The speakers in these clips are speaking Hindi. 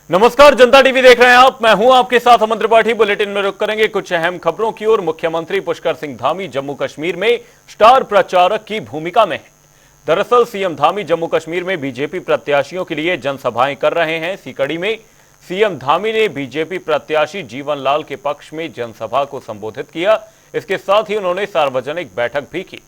नमस्कार, जनता टीवी देख रहे हैं आप। मैं हूं आपके साथ अमन त्रिपाठी। बुलेटिन में रुक करेंगे कुछ अहम खबरों की ओर। मुख्यमंत्री पुष्कर सिंह धामी जम्मू कश्मीर में स्टार प्रचारक की भूमिका में हैं। दरअसल सीएम धामी जम्मू कश्मीर में बीजेपी प्रत्याशियों के लिए जनसभाएं कर रहे हैं। इसी कड़ी में सीएम धामी ने बीजेपी प्रत्याशी जीवन लाल के पक्ष में जनसभा को संबोधित किया। इसके साथ ही उन्होंने सार्वजनिक बैठक भी की।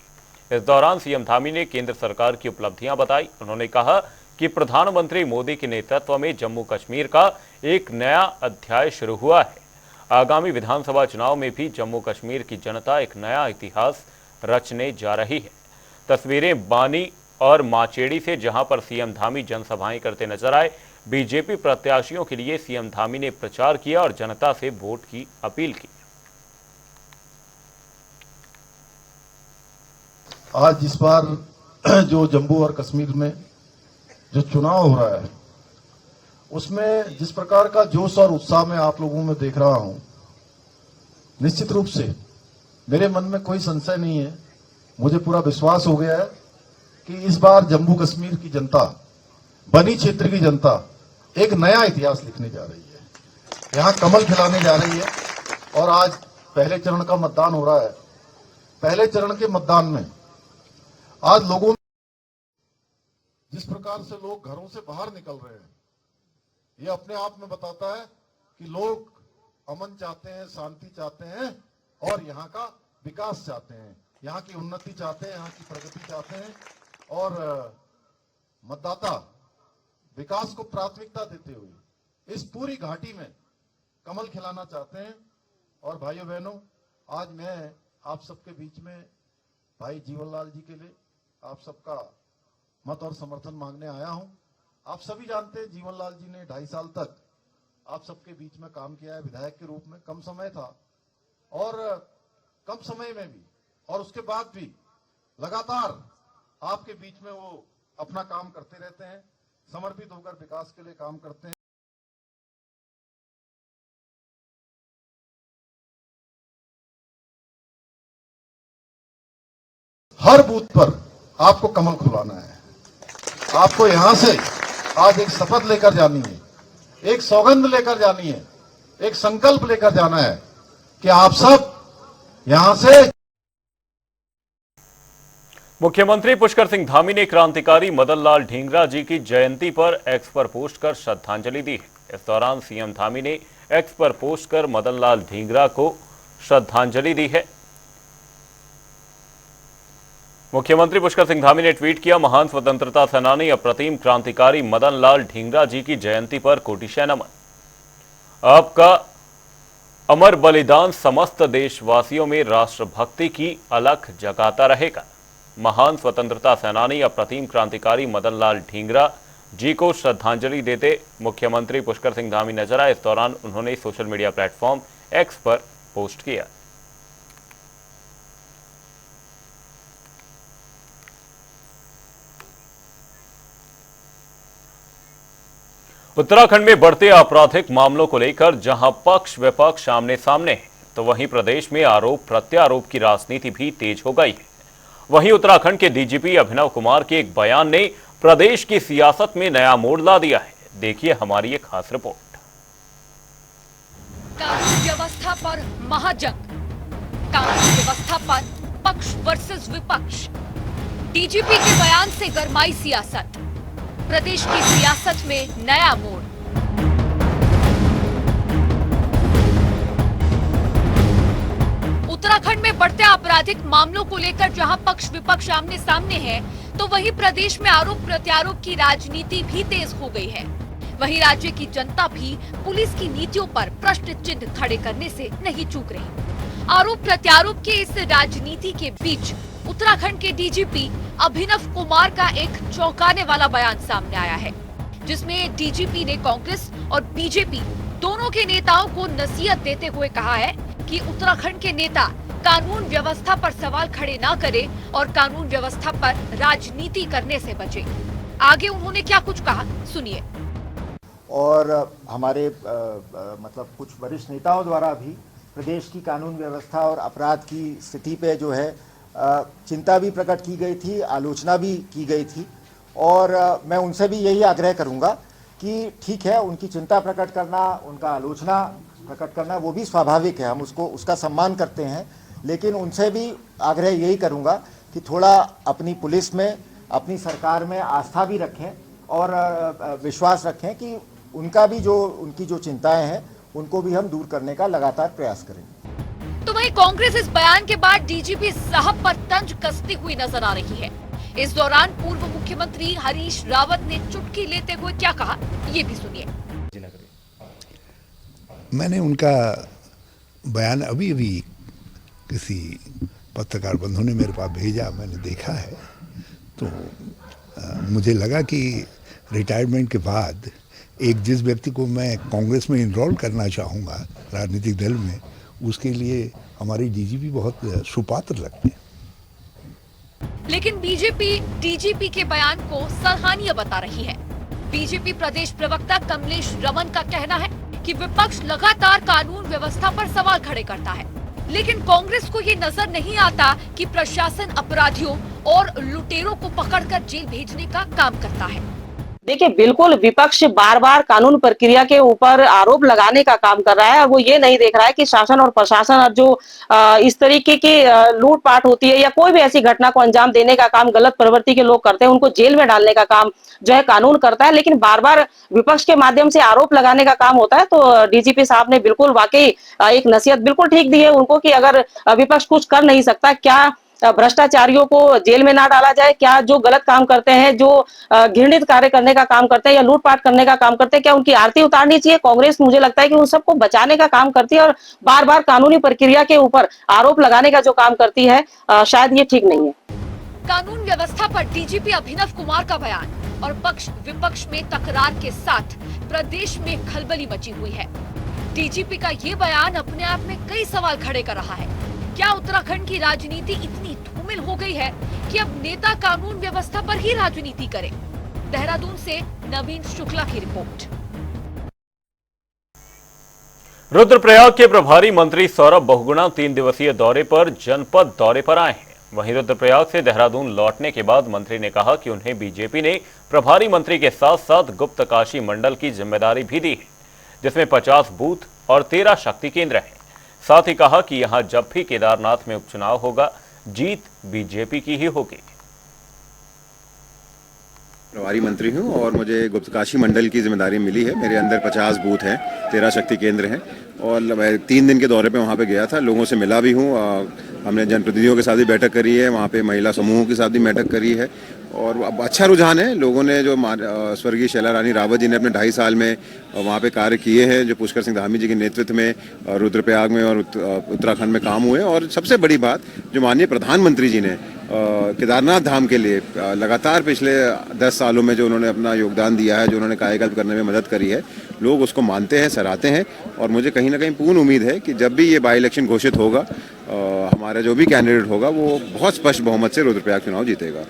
इस दौरान सीएम धामी ने केंद्र सरकार की उपलब्धियां बताई। उन्होंने कहा कि प्रधानमंत्री मोदी के नेतृत्व में जम्मू कश्मीर का एक नया अध्याय शुरू हुआ है। आगामी विधानसभा चुनाव में भी जम्मू कश्मीर की जनता एक नया इतिहास रचने जा रही है। तस्वीरें बानी और माचेड़ी से, जहां पर सीएम धामी जनसभाएं करते नजर आए। बीजेपी प्रत्याशियों के लिए सीएम धामी ने प्रचार किया और जनता से वोट की अपील की। आज इस बार जो जम्मू और कश्मीर में जो चुनाव हो रहा है, उसमें जिस प्रकार का जोश और उत्साह मैं आप लोगों में देख रहा हूं, निश्चित रूप से मेरे मन में कोई संशय नहीं है। मुझे पूरा विश्वास हो गया है कि इस बार जम्मू कश्मीर की जनता, बनी क्षेत्र की जनता एक नया इतिहास लिखने जा रही है। यहां कमल खिलाने जा रही है। और आज पहले चरण का मतदान हो रहा है। पहले चरण के मतदान में आज लोगों, जिस प्रकार से लोग घरों से बाहर निकल रहे हैं, ये अपने आप में बताता है कि लोग अमन चाहते हैं, शांति चाहते हैं और यहाँ का विकास चाहते हैं, यहाँ की उन्नति चाहते हैं, यहाँ की प्रगति चाहते हैं। और मतदाता विकास को प्राथमिकता देते हुए इस पूरी घाटी में कमल खिलाना चाहते हैं। और भाइयों बहनों, आज मैं आप सबके बीच में भाई जीवनलाल जी के लिए आप सबका मत और समर्थन मांगने आया हूं। आप सभी जानते हैं जीवनलाल जी ने 2.5 साल तक आप सबके बीच में काम किया है विधायक के रूप में। कम समय था और कम समय में भी और उसके बाद भी लगातार आपके बीच में वो अपना काम करते रहते हैं, समर्पित होकर विकास के लिए काम करते हैं। हर बूथ पर आपको कमल खुलाना है। आपको यहां से आज एक शपथ लेकर जानी है, एक सौगंध लेकर जानी है, एक संकल्प लेकर जाना है कि आप सब यहां से। मुख्यमंत्री पुष्कर सिंह धामी ने क्रांतिकारी मदन लाल ढींगरा जी की जयंती पर एक्स पर पोस्ट कर श्रद्धांजलि दी है। इस दौरान सीएम धामी ने एक्स पर पोस्ट कर मदन लाल ढींगरा को श्रद्धांजलि दी है। मुख्यमंत्री पुष्कर सिंह धामी ने ट्वीट किया, महान स्वतंत्रता सेनानी अप्रतिम क्रांतिकारी मदन लाल ढींगरा जी की जयंती पर कोटिशः नमन। आपका अमर बलिदान समस्त देशवासियों में राष्ट्रभक्ति की अलख जगाता रहेगा। महान स्वतंत्रता सेनानी अप्रतिम क्रांतिकारी मदन लाल ढींगरा जी को श्रद्धांजलि देते मुख्यमंत्री पुष्कर सिंह धामी नजर आए। इस दौरान उन्होंने सोशल मीडिया प्लेटफॉर्म एक्स पर पोस्ट किया। उत्तराखंड में बढ़ते आपराधिक मामलों को लेकर जहां पक्ष विपक्ष आमने सामने है, तो वहीं प्रदेश में आरोप प्रत्यारोप की राजनीति भी तेज हो गई है। वहीं उत्तराखंड के डीजीपी अभिनव कुमार के एक बयान ने प्रदेश की सियासत में नया मोड़ ला दिया है। देखिए हमारी एक खास रिपोर्ट। कानून व्यवस्था पर महाजंग, कानून व्यवस्था पर पक्ष वर्सेस विपक्ष। डीजीपी के बयान से गरमाई सियासत, प्रदेश की सियासत में नया मोड़। उत्तराखंड में बढ़ते आपराधिक मामलों को लेकर जहां पक्ष विपक्ष आमने सामने है, तो वहीं प्रदेश में आरोप प्रत्यारोप की राजनीति भी तेज हो गई है। वहीं राज्य की जनता भी पुलिस की नीतियों पर प्रश्न चिन्ह खड़े करने से नहीं चूक रही। आरोप प्रत्यारोप के इस राजनीति के बीच उत्तराखंड के डीजीपी अभिनव कुमार का एक चौंकाने वाला बयान सामने आया है, जिसमें डीजीपी ने कांग्रेस और बीजेपी दोनों के नेताओं को नसीहत देते हुए कहा है कि उत्तराखंड के नेता कानून व्यवस्था पर सवाल खड़े ना करें और कानून व्यवस्था पर राजनीति करने से बचें। आगे उन्होंने क्या कुछ कहा, सुनिए। और हमारे मतलब कुछ वरिष्ठ नेताओं द्वारा भी प्रदेश की कानून व्यवस्था और अपराध की स्थिति पे जो है चिंता भी प्रकट की गई थी, आलोचना भी की गई थी। और मैं उनसे भी यही आग्रह करूंगा कि ठीक है, उनकी चिंता प्रकट करना, उनका आलोचना प्रकट करना वो भी स्वाभाविक है, हम उसका सम्मान करते हैं, लेकिन उनसे भी आग्रह यही करूंगा कि थोड़ा अपनी पुलिस में, अपनी सरकार में आस्था भी रखें और विश्वास रखें कि उनकी जो चिंताएं हैं उनको भी हम दूर करने का लगातार प्रयास करेंगे। तो वहीं कांग्रेस इस बयान के बाद डीजीपी साहब पर तंज कसती हुई नजर आ रही है। इस दौरान पूर्व मुख्यमंत्री हरीश रावत ने चुटकी लेते हुए क्या कहा, ये भी सुनिए। मैंने उनका बयान अभी अभी किसी पत्रकार बंधु ने मेरे पास भेजा, मैंने देखा है, तो मुझे लगा कि रिटायरमेंट के बाद एक जिस व्यक्ति को मैं कांग्रेस में इनरोल करना चाहूँगा राजनीतिक दल में, उसके लिए हमारी डीजीपी बहुत सुपात्र लगते हैं। लेकिन बीजेपी डीजीपी के बयान को सराहनीय बता रही है। बीजेपी प्रदेश प्रवक्ता कमलेश रमन का कहना है कि विपक्ष लगातार कानून व्यवस्था पर सवाल खड़े करता है, लेकिन कांग्रेस को ये नजर नहीं आता कि प्रशासन अपराधियों और लुटेरों को पकड़कर जेल भेजने का काम करता है। देखिए, बिल्कुल विपक्ष बार बार कानून प्रक्रिया के ऊपर आरोप लगाने का काम कर रहा है और वो ये नहीं देख रहा है कि शासन और प्रशासन जो इस तरीके की लूटपाट होती है या कोई भी ऐसी घटना को अंजाम देने का काम गलत प्रवृत्ति के लोग करते हैं, उनको जेल में डालने का काम जो है कानून करता है, लेकिन बार बार विपक्ष के माध्यम से आरोप लगाने का काम होता है। तो डीजीपी साहब ने बिल्कुल वाकई एक नसीहत बिल्कुल ठीक दी है उनको कि अगर विपक्ष कुछ कर नहीं सकता, क्या भ्रष्टाचारियों को जेल में ना डाला जाए, क्या जो गलत काम करते हैं, जो घृणित कार्य करने का काम करते हैं या लूटपाट करने का काम करते हैं, क्या उनकी आरती उतारनी चाहिए। कांग्रेस मुझे लगता है कि उन सबको बचाने का काम करती है और बार बार कानूनी प्रक्रिया के ऊपर आरोप लगाने का जो काम करती है, शायद ये ठीक नहीं है। कानून व्यवस्था पर डीजीपी अभिनव कुमार का बयान और पक्ष विपक्ष में तकरार के साथ प्रदेश में खलबली मची हुई है। डीजीपी का ये बयान अपने आप में कई सवाल खड़े कर रहा है। क्या उत्तराखंड की राजनीति इतनी धूमिल हो गई है कि अब नेता कानून व्यवस्था पर ही राजनीति करें? देहरादून से नवीन शुक्ला की रिपोर्ट। रुद्रप्रयाग के प्रभारी मंत्री सौरभ बहुगुणा 3 दिवसीय दौरे पर जनपद दौरे पर आए हैं। वहीं रुद्रप्रयाग से देहरादून लौटने के बाद मंत्री ने कहा कि उन्हें बीजेपी ने प्रभारी मंत्री के साथ साथ गुप्तकाशी मंडल की जिम्मेदारी भी दी है, जिसमें 50 बूथ और 13 शक्ति केंद्र हैं। साथ ही कहा कि यहां जब भी केदारनाथ में उपचुनाव होगा, जीत बीजेपी की ही होगी। प्रभारी मंत्री हूं और मुझे गुप्तकाशी मंडल की जिम्मेदारी मिली है। मेरे अंदर 50 बूथ हैं, 13 शक्ति केंद्र हैं और मैं 3 दिन के दौरे पे वहाँ पे गया था, लोगों से मिला भी हूँ। हमने जनप्रतिनिधियों के साथ भी बैठक करी है, वहाँ पे महिला समूहों के साथ भी बैठक करी है और अब अच्छा रुझान है। लोगों ने जो स्वर्गीय शैला रानी रावत जी ने अपने 2.5 साल में वहाँ पे कार्य किए हैं, जो पुष्कर सिंह धामी जी के नेतृत्व में रुद्रप्रयाग में और उत्तराखंड में काम हुए, और सबसे बड़ी बात जो माननीय प्रधानमंत्री जी ने केदारनाथ धाम के लिए लगातार पिछले 10 सालों में जो उन्होंने अपना योगदान दिया है, जो उन्होंने कायाकल्प करने में मदद करी है, लोग उसको मानते हैं, सराहते हैं और मुझे कहीं ना कहीं पूर्ण उम्मीद है कि जब भी ये बाई इलेक्शन घोषित होगा, हमारा जो भी कैंडिडेट होगा वो बहुत स्पष्ट बहुमत से रुद्रप्रयाग चुनाव जीतेगा।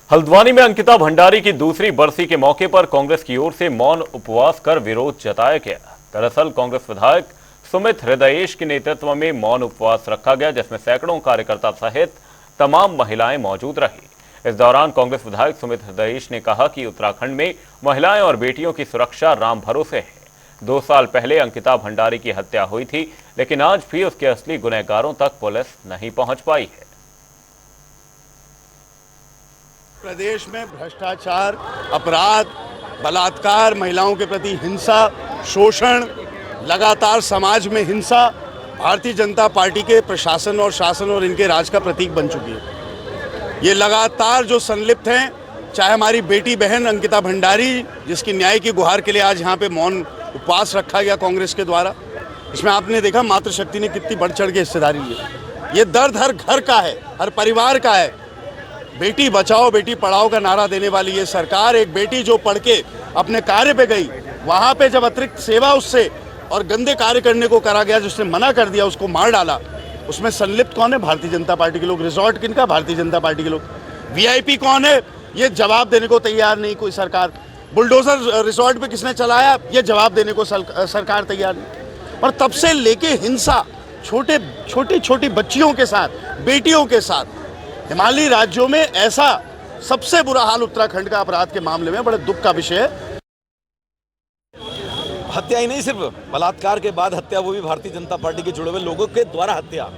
हल्द्वानी में अंकिता भंडारी की दूसरी बरसी के मौके पर कांग्रेस की ओर से मौन उपवास कर विरोध जताया गया। दरअसल कांग्रेस विधायक सुमित हृदयेश के नेतृत्व में मौन उपवास रखा गया, जिसमें सैकड़ों कार्यकर्ता सहित तमाम महिलाएं मौजूद रही। इस दौरान कांग्रेस विधायक सुमित हृदयेश ने कहा कि उत्तराखंड में महिलाएं और बेटियों की सुरक्षा राम भरोसे है। 2 साल पहले अंकिता भंडारी की हत्या हुई थी, लेकिन आज भी उसके असली गुनहगारों तक पुलिस नहीं पहुंच पाई है। प्रदेश में भ्रष्टाचार, अपराध, बलात्कार, महिलाओं के प्रति हिंसा, शोषण, लगातार समाज में हिंसा भारतीय जनता पार्टी के प्रशासन और शासन और इनके राज का प्रतीक बन चुकी है। ये लगातार जो संलिप्त हैं, चाहे हमारी बेटी बहन अंकिता भंडारी, जिसकी न्याय की गुहार के लिए आज यहाँ पे मौन उपवास रखा गया कांग्रेस के द्वारा, इसमें आपने देखा मातृशक्ति ने कितनी बढ़ चढ़ के हिस्सेदारी ली। ये दर्द हर घर का है, हर परिवार का है। बेटी बचाओ बेटी पढ़ाओ का नारा देने वाली ये सरकार, एक बेटी जो पढ़ के अपने कार्य पे गई, वहाँ पे जब अतिरिक्त सेवा उससे और गंदे कार्य करने को करा गया, जिसने मना कर दिया, उसको मार डाला, उसमें संलिप्त कौन है? भारतीय जनता पार्टी के लोग। रिजॉर्ट किनका? भारतीय जनता पार्टी के लोग। वीआईपी कौन है? ये जवाब देने को तैयार नहीं कोई सरकार। बुलडोजर रिजॉर्ट पे किसने चलाया? ये जवाब देने को सरकार तैयार नहीं। और तब से लेके हिंसा छोटी छोटी बच्चियों के साथ, बेटियों के साथ, हिमालयी राज्यों में ऐसा सबसे बुरा हाल उत्तराखंड का अपराध के मामले में बड़े दुख का विषय है। हत्या ही नहीं, सिर्फ बलात्कार के बाद हत्या, वो भी भारतीय जनता पार्टी के जुड़े हुए लोगों के द्वारा हत्या,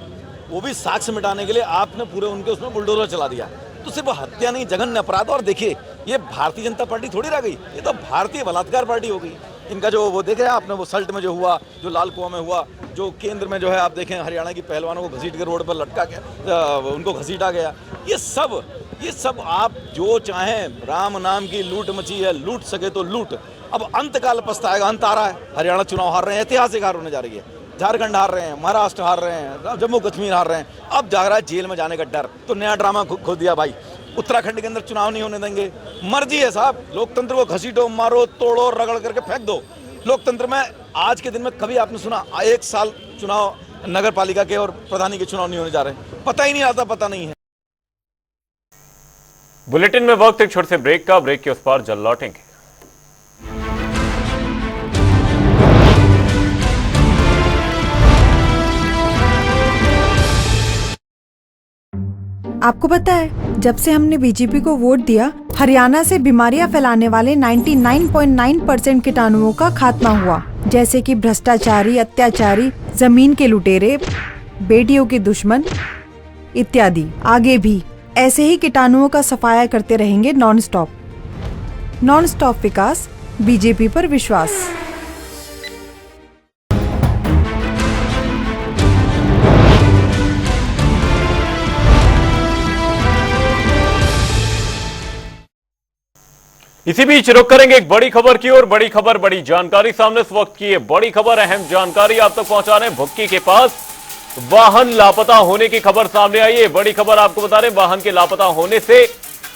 वो भी साक्ष्य मिटाने के लिए आपने पूरे उनके उसमें बुलडोजर चला दिया। तो सिर्फ हत्या नहीं, जघन्य अपराध। और देखिए, ये भारतीय जनता पार्टी थोड़ी रह गई, ये तो भारतीय बलात्कार पार्टी हो गई। इनका जो वो देखे आपने, वो सल्ट में जो हुआ, जो लाल कुआं में हुआ, जो केंद्र में जो है आप देखें हरियाणा की पहलवानों को घसीट के रोड पर लटका गया, उनको घसीटा गया। ये सब आप जो चाहें, राम नाम की लूट मची है, लूट सके तो लूट। अब अंत काल पछताएगा, अंत आ रहा है। हरियाणा चुनाव हार रहे हैं, ऐतिहासिक हार होने जा रही है। झारखंड हार रहे हैं, महाराष्ट्र हार रहे हैं, जम्मू कश्मीर हार रहे हैं। अब जाग रहा है जेल में जाने का डर। तो नया ड्रामा खो दिया भाई। उत्तराखंड के अंदर चुनाव नहीं होने देंगे, मर्जी है साहब। लोकतंत्र को घसीटो, मारो, तोड़ो, रगड़ करके फेंक दो। लोकतंत्र में आज के दिन में कभी आपने सुना 1 साल चुनाव नगर पालिका के और प्रधानी के चुनाव नहीं होने जा रहे? पता ही नहीं आता, पता नहीं है। बुलेटिन में वक्त एक छोटे से ब्रेक का। ब्रेक के उस पार जल्द लौटेंगे। आपको पता है, जब से हमने बीजेपी को वोट दिया, हरियाणा से बीमारियां फैलाने वाले 99.9% कीटाणुओं का खात्मा हुआ, जैसे कि भ्रष्टाचारी, अत्याचारी, जमीन के लुटेरे, बेटियों के दुश्मन इत्यादि। आगे भी ऐसे ही कीटाणुओं का सफाया करते रहेंगे नॉन स्टॉप विकास, बीजेपी पर विश्वास। इसी बीच रुक करेंगे एक बड़ी खबर की ओर। बड़ी खबर, बड़ी जानकारी सामने इस वक्त की। ये बड़ी खबर, अहम जानकारी आप तक पहुंचा रहे हैं। भुक्की के पास वाहन लापता होने की खबर सामने आई है। बड़ी खबर आपको बता रहे हैं, वाहन के लापता होने से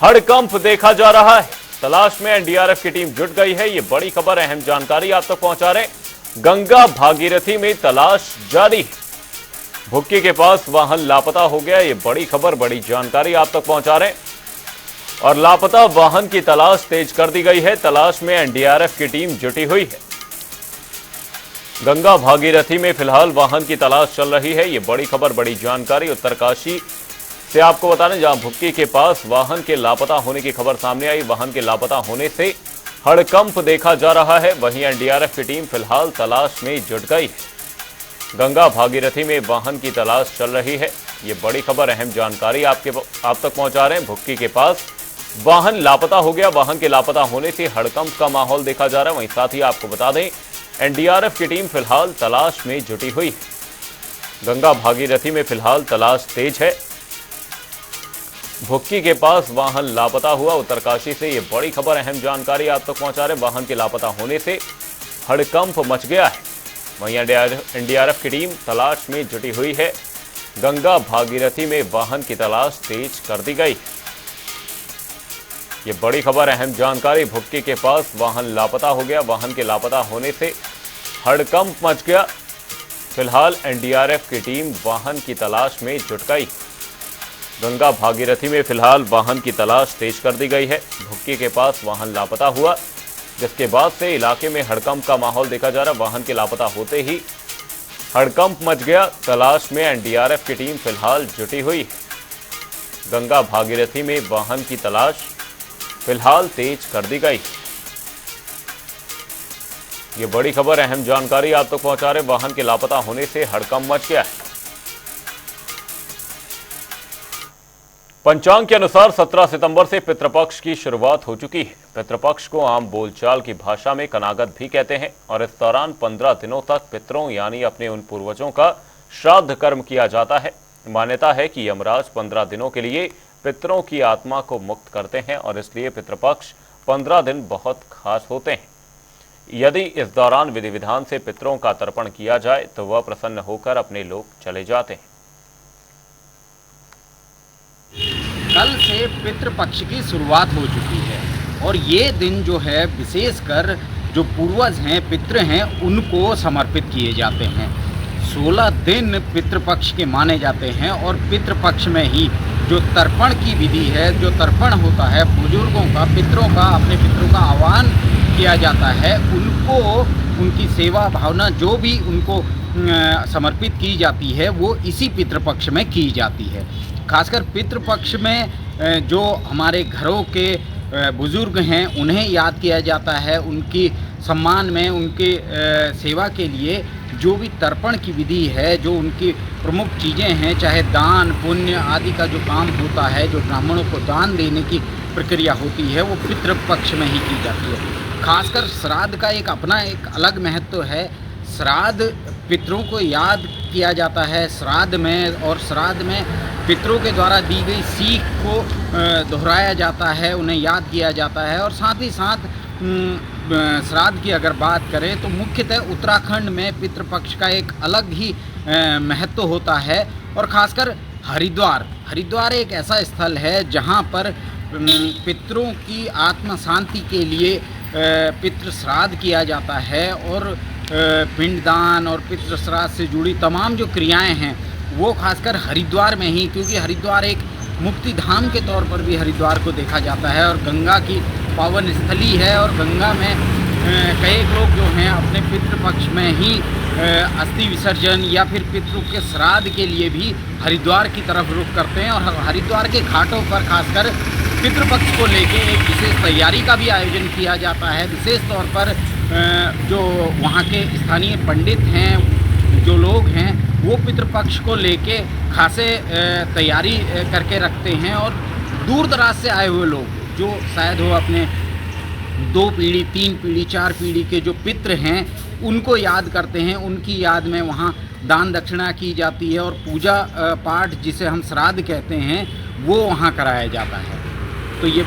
हड़कंप देखा जा रहा है। तलाश में एनडीआरएफ की टीम जुट गई है। ये बड़ी खबर, अहम जानकारी आप तक पहुंचा रहे हैं। गंगा भागीरथी में तलाश जारी है। भुक्की के पास वाहन लापता हो गया। ये बड़ी खबर, बड़ी जानकारी आप तक पहुंचा रहे हैं। और लापता वाहन की तलाश तेज कर दी गई है। तलाश में एनडीआरएफ की टीम जुटी हुई है। गंगा भागीरथी में फिलहाल वाहन की तलाश चल रही है। ये बड़ी खबर, बड़ी जानकारी उत्तरकाशी से आपको बता दें, जहां भुक्की के पास वाहन के लापता होने की खबर सामने आई। वाहन के लापता होने से हड़कंप देखा जा रहा है। वहीं एनडीआरएफ की टीम फिलहाल तलाश में जुट गई है। गंगा भागीरथी में वाहन की तलाश चल रही है। ये बड़ी खबर, अहम जानकारी आप तक पहुंचा रहे हैं। भुक्की के पास वाहन लापता हो गया। वाहन के लापता होने से हड़कंप का माहौल देखा जा रहा है। वहीं साथ ही आपको बता दें, एनडीआरएफ की टीम फिलहाल तलाश में जुटी हुई है। गंगा भागीरथी में फिलहाल तलाश तेज है। भुक्की के पास वाहन लापता हुआ। उत्तरकाशी से ये बड़ी खबर, अहम जानकारी आप तक पहुंचा रहे हैं। वाहन के लापता होने से हड़कंप मच गया है। वहीं एनडीआरएफ की टीम तलाश में जुटी हुई है। गंगा भागीरथी में वाहन की तलाश तेज कर दी गई। ये बड़ी खबर, अहम जानकारी। भुक्की के पास वाहन लापता हो गया। वाहन के लापता होने से हड़कंप मच गया। फिलहाल एनडीआरएफ की टीम वाहन की तलाश में जुट गई। गंगा भागीरथी में फिलहाल वाहन की तलाश तेज कर दी गई है। भुक्की के पास वाहन लापता हुआ, जिसके बाद से इलाके में हड़कंप का माहौल देखा जा रहा। वाहन के लापता होते ही हड़कंप मच गया। तलाश में एनडीआरएफ की टीम फिलहाल जुटी हुई है। गंगा भागीरथी में वाहन की तलाश फिलहाल तेज कर दी गई। ये बड़ी खबर, अहम जानकारी आप तक पहुंचा रहे। वाहन के लापता होने से हड़कंप मच गया है। पंचांग के अनुसार 17 सितंबर से पितृपक्ष की शुरुआत हो चुकी है। पितृपक्ष को आम बोलचाल की भाषा में कनागत भी कहते हैं और इस दौरान 15 दिनों तक पितरों यानी अपने उन पूर्वजों का श्राद्ध कर्म किया जाता है। मान्यता है कि यमराज 15 दिनों के लिए पितरों की आत्मा को मुक्त करते हैं और इसलिए पितृपक्ष 15 दिन बहुत खास होते हैं। यदि इस दौरान विधि विधान से पितरों का तर्पण किया जाए तो वह प्रसन्न होकर अपने लोक चले जाते हैं। कल से पितृपक्ष की शुरुआत हो चुकी है और ये दिन जो है विशेषकर जो पूर्वज हैं, पितृ हैं, उनको समर्पित किए जाते हैं। 16 दिन पितृपक्ष के माने जाते हैं और पितृपक्ष में ही जो तर्पण की विधि है, जो तर्पण होता है बुजुर्गों का, पितरों का, अपने पितरों का आह्वान किया जाता है, उनको उनकी सेवा भावना जो भी उनको समर्पित की जाती है वो इसी पितृपक्ष में की जाती है। खासकर पितृपक्ष में जो हमारे घरों के बुजुर्ग हैं उन्हें याद किया जाता है। उनकी सम्मान में, उनकी सेवा के लिए जो भी तर्पण की विधि है, जो उनकी प्रमुख चीज़ें हैं, चाहे दान पुण्य आदि का जो काम होता है, जो ब्राह्मणों को दान देने की प्रक्रिया होती है, वो पितृपक्ष में ही की जाती है। खासकर श्राद्ध का एक अपना एक अलग महत्व है। श्राद्ध पितरों को याद किया जाता है श्राद्ध में, और श्राद्ध में पितरों के द्वारा दी गई सीख को दोहराया जाता है, उन्हें याद किया जाता है। और साथ ही साथ श्राद्ध की अगर बात करें तो मुख्यतः उत्तराखंड में पितृपक्ष का एक अलग ही महत्व होता है। और ख़ासकर हरिद्वार एक ऐसा स्थल है जहां पर पितरों की आत्मा शांति के लिए पितृ श्राद्ध किया जाता है। और पिंडदान और पितृ श्राद्ध से जुड़ी तमाम जो क्रियाएं हैं वो खासकर हरिद्वार में ही, क्योंकि हरिद्वार एक मुक्ति धाम के तौर पर भी हरिद्वार को देखा जाता है और गंगा की पावन स्थली है। और गंगा में कई लोग जो हैं अपने पितृपक्ष में ही अस्थि विसर्जन या फिर पितरों के श्राद्ध के लिए भी हरिद्वार की तरफ रुख करते हैं। और हरिद्वार के घाटों पर खासकर पितृपक्ष को लेके एक विशेष तैयारी का भी आयोजन किया जाता है। विशेष तौर पर जो वहाँ के स्थानीय पंडित हैं, जो लोग हैं, वो पितृपक्ष को लेके खासे तैयारी करके रखते हैं। और दूर दराज से आए हुए लोग जो शायद वो अपने 2 पीढ़ी 3 पीढ़ी 4 पीढ़ी के जो पितृ हैं उनको याद करते हैं, उनकी याद में वहाँ दान दक्षिणा की जाती है और पूजा पाठ जिसे हम श्राद्ध कहते हैं वो वहाँ कराया जाता है। तो ये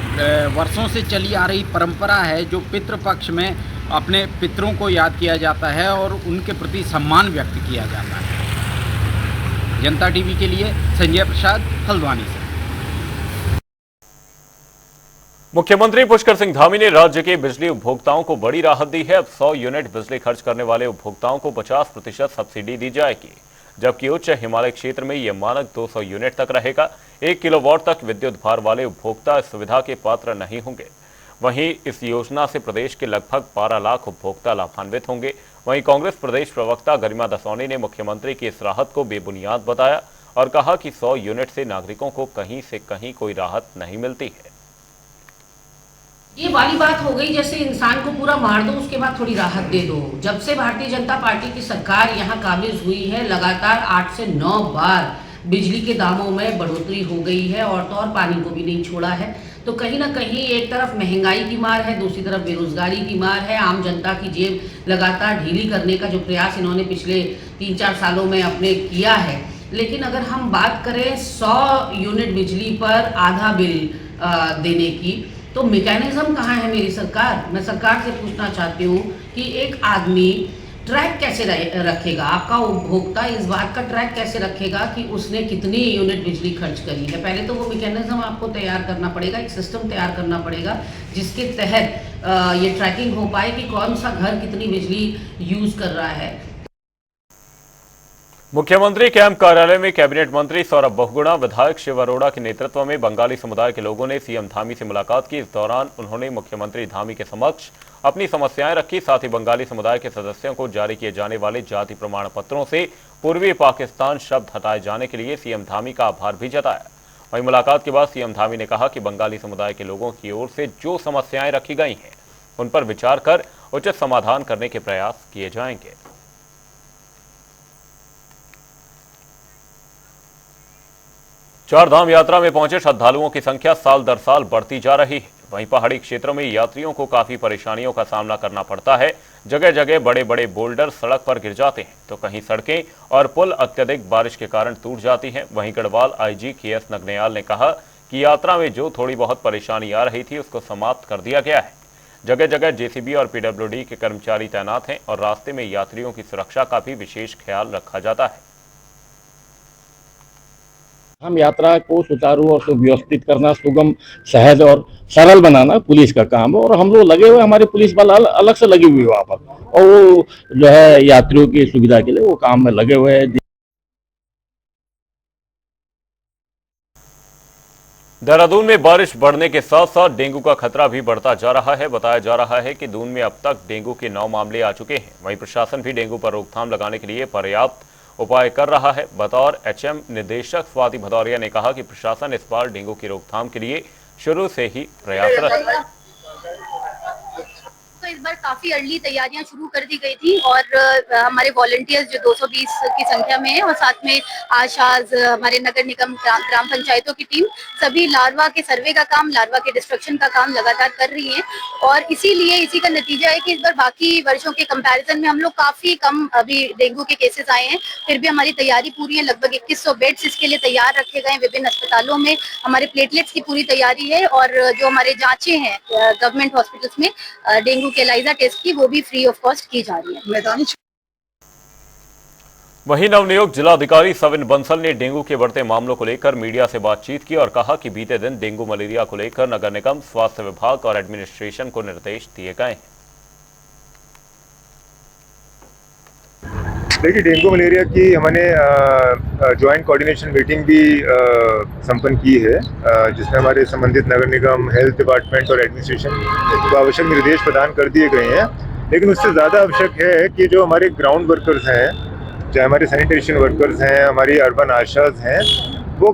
वर्षों से चली आ रही परंपरा है जो पितृपक्ष में अपने पितरों को याद किया जाता है और उनके प्रति सम्मान व्यक्त किया जाता है। जनता टीवी के लिए संजय प्रसाद, हल्द्वानी से। मुख्यमंत्री पुष्कर सिंह धामी ने राज्य के बिजली उपभोक्ताओं को बड़ी राहत दी है। अब 100 यूनिट बिजली खर्च करने वाले उपभोक्ताओं को 50% सब्सिडी दी जाएगी, जबकि उच्च हिमालय क्षेत्र में यह मानक 200 यूनिट तक रहेगा। 1 किलोवाट तक विद्युत भार वाले उपभोक्ता इस सुविधा के पात्र नहीं होंगे। वहीं इस योजना से प्रदेश के लगभग 12 लाख उपभोक्ता लाभान्वित होंगे। वहीं कांग्रेस प्रदेश प्रवक्ता गरिमा दसौनी ने मुख्यमंत्री की इस राहत को बेबुनियाद बताया और कहा कि 100 यूनिट से नागरिकों को कहीं से कहीं कोई राहत नहीं मिलती है। ये वाली बात हो गई जैसे इंसान को पूरा मार दो उसके बाद थोड़ी राहत दे दो। जब से भारतीय जनता पार्टी की सरकार यहाँ काबिज हुई है, लगातार 8 से 9 बार बिजली के दामों में बढ़ोतरी हो गई है और तो और पानी को भी नहीं छोड़ा है। तो कहीं ना कहीं एक तरफ महंगाई की मार है, दूसरी तरफ बेरोजगारी की मार है। आम जनता की जेब लगातार ढीली करने का जो प्रयास इन्होंने पिछले 3-4 सालों में अपने किया है। लेकिन अगर हम बात करें 100 यूनिट बिजली पर आधा बिल देने की, तो मैकेनिज्म कहाँ है मेरी सरकार? मैं सरकार से पूछना चाहती हूँ कि एक आदमी ट्रैक कैसे रखेगा, आपका उपभोक्ता इस बात का ट्रैक कैसे रखेगा कि उसने कितनी यूनिट बिजली खर्च करी है? पहले तो वो मैकेनिज्म आपको तैयार करना पड़ेगा, एक सिस्टम तैयार करना पड़ेगा जिसके तहत ये ट्रैकिंग हो पाए कि कौन सा घर कितनी बिजली यूज कर रहा है। मुख्यमंत्री कैंप कार्यालय में कैबिनेट मंत्री सौरभ बहुगुणा, विधायक शिव अरोड़ा के नेतृत्व में बंगाली समुदाय के लोगों ने सीएम धामी से मुलाकात की। इस दौरान उन्होंने मुख्यमंत्री धामी के समक्ष अपनी समस्याएं रखी। साथ ही बंगाली समुदाय के सदस्यों को जारी किए जाने वाले जाति प्रमाण पत्रों से पूर्वी पाकिस्तान शब्द हटाए जाने के लिए सीएम धामी का आभार भी जताया। वहीं मुलाकात के बाद सीएम धामी ने कहा कि बंगाली समुदाय के लोगों की ओर से जो समस्याएं रखी गई हैं उन पर विचार कर उचित समाधान करने के प्रयास किए जाएंगे। चारधाम यात्रा में पहुंचे श्रद्धालुओं की संख्या साल दर साल बढ़ती जा रही है। वहीं पहाड़ी क्षेत्रों में यात्रियों को काफी परेशानियों का सामना करना पड़ता है। जगह जगह बड़े बड़े बोल्डर सड़क पर गिर जाते हैं, तो कहीं सड़कें और पुल अत्यधिक बारिश के कारण टूट जाती हैं। वहीं गढ़वाल आईजी KS नगनयाल ने कहा कि यात्रा में जो थोड़ी बहुत परेशानी आ रही थी उसको समाप्त कर दिया गया है। जगह जगह JCB और PWD के कर्मचारी तैनात हैं और रास्ते में यात्रियों की सुरक्षा का भी विशेष ख्याल रखा जाता है। हम यात्रा को सुचारू और सुव्यवस्थित करना, सुगम, सहज और सरल बनाना पुलिस का काम है और हम लोग लगे हुए, हमारे पुलिस बल अलग से लगी हुई वहाँ पर और वो जो है यात्रियों की सुविधा के लिए वो काम में लगे हुए हैं। देहरादून में बारिश बढ़ने के साथ साथ डेंगू का खतरा भी बढ़ता जा रहा है। बताया जा रहा है कि दून में अब तक डेंगू के 9 मामले आ चुके हैं। वहीं प्रशासन भी डेंगू पर रोकथाम लगाने के लिए पर्याप्त उपाय कर रहा है। बतौर एचएम निदेशक स्वाति भदौरिया ने कहा कि प्रशासन इस बार डेंगू की रोकथाम के लिए शुरू से ही प्रयासरत है। तो इस बार काफी अर्ली तैयारियां शुरू कर दी गई थी और हमारे वॉलंटियर्स जो 220 की संख्या में है और साथ में आशाज, हमारे नगर निगम ग्राम पंचायतों की टीम सभी लार्वा के सर्वे का काम, लार्वा के डिस्ट्रक्शन का काम लगातार कर रही है। और इसीलिए इसी का नतीजा है कि इस बार बाकी वर्षों के कंपैरिजन में हम लोग काफी कम अभी डेंगू के केसेस आए हैं। फिर भी हमारी तैयारी पूरी है, लगभग 2100 बेड्स इसके लिए तैयार रखे गए हैं विभिन्न अस्पतालों में। हमारे प्लेटलेट्स की पूरी तैयारी है और जो हमारे जांचें हैं गवर्नमेंट हॉस्पिटल्स में डेंगू के एलाइजा टेस्ट की, वो भी फ्री ऑफ कॉस्ट की जा रही है। वहीं नवनियुक्त जिलाधिकारी सविन बंसल ने डेंगू के बढ़ते मामलों को लेकर मीडिया से बातचीत की और कहा कि बीते दिन डेंगू मलेरिया को लेकर नगर निगम, स्वास्थ्य विभाग और एडमिनिस्ट्रेशन को निर्देश दिए गए हैं। देखिए, डेंगू मलेरिया की हमने ज्वाइंट कोऑर्डिनेशन मीटिंग भी संपन्न की है, जिसमें हमारे संबंधित नगर निगम, हेल्थ डिपार्टमेंट और एडमिनिस्ट्रेशन को आवश्यक निर्देश प्रदान कर दिए गए हैं। लेकिन उससे ज़्यादा आवश्यक है कि जो हमारे ग्राउंड वर्कर्स हैं, चाहे हमारे सैनिटेशन वर्कर्स हैं, हमारी अर्बन आशाज हैं, वो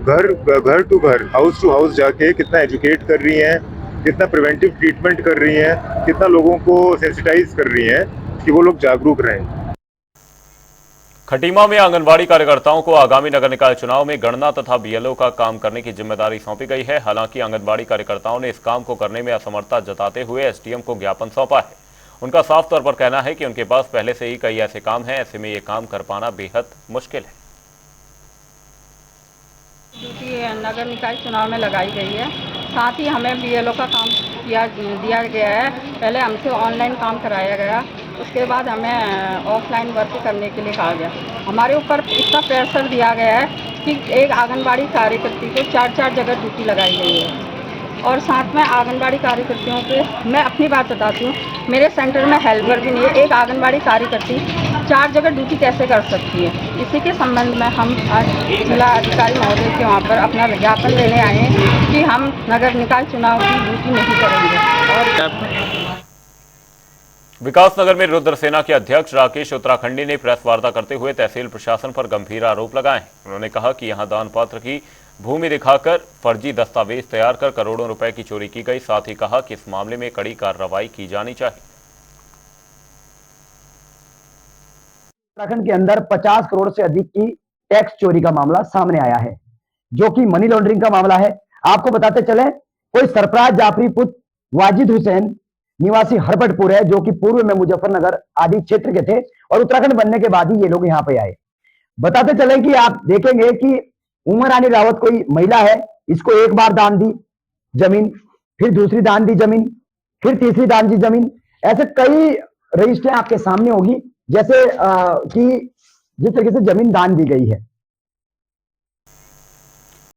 घर टू घर, हाउस टू हाउस जाके कितना एजुकेट कर रही हैं, कितना प्रिवेंटिव ट्रीटमेंट कर रही हैं, कितना लोगों को सेंसिटाइज कर रही हैं कि वो लोग जागरूक रहें। खटीमा में आंगनबाड़ी कार्यकर्ताओं को आगामी नगर निकाय चुनाव में गणना तथा बीएलओ का काम करने की जिम्मेदारी सौंपी गई है। हालांकि आंगनबाड़ी कार्यकर्ताओं ने इस काम को करने में असमर्थता जताते हुए एसडीएम को ज्ञापन सौंपा है। उनका साफ तौर पर कहना है कि उनके पास पहले से ही कई ऐसे काम हैं, ऐसे में ये काम कर पाना बेहद मुश्किल है। ड्यूटी नगर निकाय चुनाव में लगाई गई है, साथ ही हमें बीएलओ का काम दिया गया है। पहले हमसे ऑनलाइन काम कराया गया, उसके बाद हमें ऑफलाइन वर्क करने के लिए कहा गया। हमारे ऊपर इतना प्रेशर दिया गया है कि एक आंगनबाड़ी कार्यकर्ती को 4 जगह ड्यूटी लगाई गई है। और साथ में आंगनबाड़ी कार्यकर्तियों के, मैं अपनी बात बताती हूँ, मेरे सेंटर में हेल्पर भी नहीं है। एक आंगनबाड़ी कार्यकर्ती 4 जगह ड्यूटी कैसे कर सकती है? इसी के संबंध में हम आज जिला अधिकारी महोदय के वहाँ पर अपना विज्ञापन देने आए हैं कि हम नगर निकाय चुनाव की ड्यूटी नहीं करेंगे। और विकास नगर में रुद्र सेना के अध्यक्ष राकेश उत्तराखंडी ने प्रेस वार्ता करते हुए तहसील प्रशासन पर गंभीर आरोप लगाए हैं। उन्होंने कहा कि यहां दान पात्र की भूमि दिखाकर फर्जी दस्तावेज तैयार कर करोड़ों रुपए की चोरी की गई। साथ ही कहा कि इस मामले में कड़ी कार्रवाई की जानी चाहिए। उत्तराखंड के अंदर 50 करोड़ से अधिक की टैक्स चोरी का मामला सामने आया है, जो कि मनी लॉन्ड्रिंग का मामला है। आपको बताते चले, कोई सरफराज जाफरी पुत्र वाजिद हुसैन निवासी हरपटपुर है, जो कि पूर्व में मुजफ्फरनगर आदि क्षेत्र के थे और उत्तराखंड बनने के बाद ही ये लोग यहाँ पे आए। बताते चले कि आप देखेंगे कि उमर रानी रावत कोई महिला है, इसको एक बार दान दी जमीन, फिर दूसरी दान दी जमीन, फिर तीसरी दान दी जमीन। ऐसे कई रजिस्ट्रियां आपके सामने होगी, जैसे कि जिस तरीके से जमीन दान दी गई है।